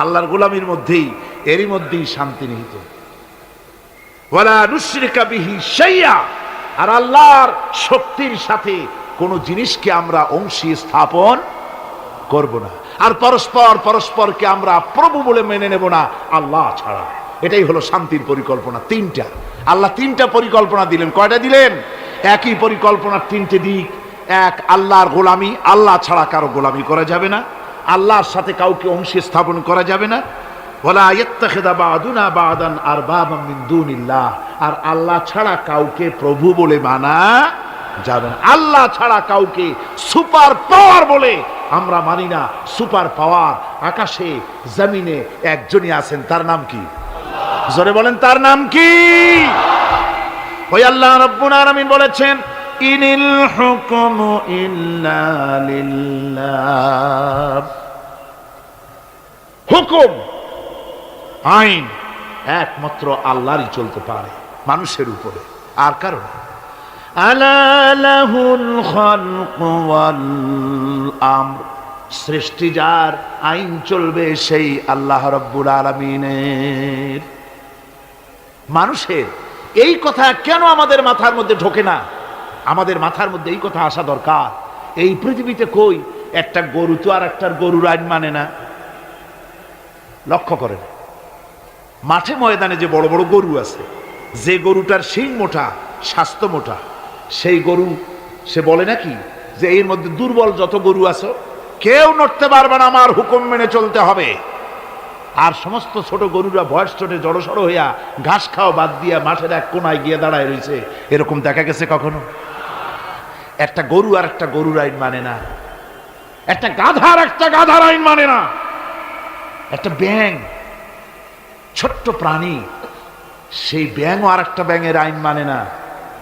আল্লাহর গোলামির মধ্যেই এরই মধ্যেই শান্তি নিহিত। ওয়ালা নুশরিকা বিহি শাইআ, আর আল্লাহর শক্তির সাথে কোন জিনিসকে আমরা অংশী স্থাপন করব না, আর পরস্পরকে আমরা প্রভু বলে মেনে নেব না আল্লাহ ছাড়া। এটাই হলো শান্তির পরিকল্পনা। তিনটা আল্লাহ তিনটা পরিকল্পনা দিলেন। কয়টা দিলেন? একই পরিকল্পনার তিনটে দিক। এক, আল্লাহর গোলামি, আল্লাহ ছাড়া কারো গোলামি করা যাবে না, আল্লাহর সাথে কাউকে অংশী স্থাপন করা যাবে না। ওয়ালা ইয়াত্তাখিযা বা'দুনা বা'দান আরবাবাম মিন দুনিল্লাহ, আর আল্লাহ ছাড়া কাউকে প্রভু বলে মানা যাবে না। আল্লাহ ছাড়া কাউকে সুপার পাওয়ার বলে আমরা মানি না। সুপার পাওয়ার আকাশে জমিনে একজনই আছেন, তার নাম কি? জোরে বলেন, তার নাম কি? ওই আল্লাহ রাব্বুল আলামিন বলেছেন, ইনিল হুকমু ইল্লা লিল্লাহ। হুকুম, আইন একমাত্র আল্লাহরই চলতে পারে, মানুষের উপরে আর কারণ। আলা লাহুল খালকু ওয়াল আমর, সৃষ্টি যার, আইন চলবে সেই আল্লাহ রাব্বুল আলামিনের। মানুষের এই কথা কেন আমাদের মাথার মধ্যে ঢোকে না? আমাদের মাথার মধ্যে এই কথা আসা দরকার। এই পৃথিবীতে কই একটা গরু তো আর একটার গরুর আইন মানে না। লক্ষ্য করেন, মাঠে ময়দানে যে বড় বড় গরু আছে, যে গরুটার শিং মোটা, স্বাস্থ্য মোটা, সেই গরু সে বলে নাকি যে এর মধ্যে দুর্বল যত গরু আছে কেউ নড়তে পারবে না, আমার হুকুম মেনে চলতে হবে। আর সমস্ত ছোট গরুরা বয়স ছোটে জড়সড় হইয়া ঘাস খাওয়া বাদ দিয়া মাঠের এক কোনায় গিয়ে দাঁড়ায় রয়েছে, এরকম দেখা গেছে কখনো? একটা গরু আর একটা গরুর আইন মানে না, একটা গাধার আইন মানে না, একটা ব্যাঙ ছোট্ট প্রাণী, সেই ব্যাঙও আর একটা ব্যাঙের আইন মানে না।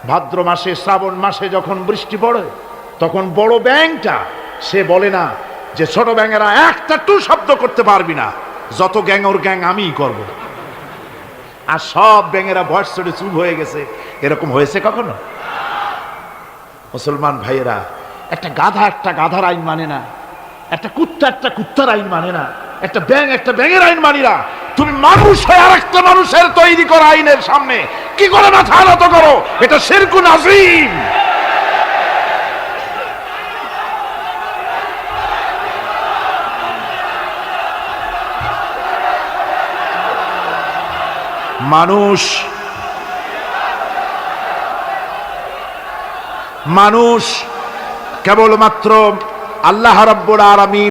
ভাদ্র মাসে, শ্রাবণ মাসে যখন বৃষ্টি পড়ে, তখন বড় ব্যাঙটা সে বলে না যে ছোট ব্যাঙেরা একটা টু শব্দ করতে পারবি না, যত গ্যাং ওর গ্যাং আমিই করব। আর সব ব্যাঙেরা বয়স ছোটে চুপ হয়ে গেছে, এরকম হয়েছে কখনো? মুসলমান ভাইয়েরা, একটা গাধার আইন মানে না, একটা কুত্তার আইন মানে না, একটা ব্যাঙের আইন মানি না। তুমি মানুষ হয়ে আর একটা মানুষের তৈরি করা আইনের সামনে কি করে মাথা নত করো? এটা শিরকুন আযীম। মানুষ কেবলমাত্র আল্লাহ রাব্বুল আলামিন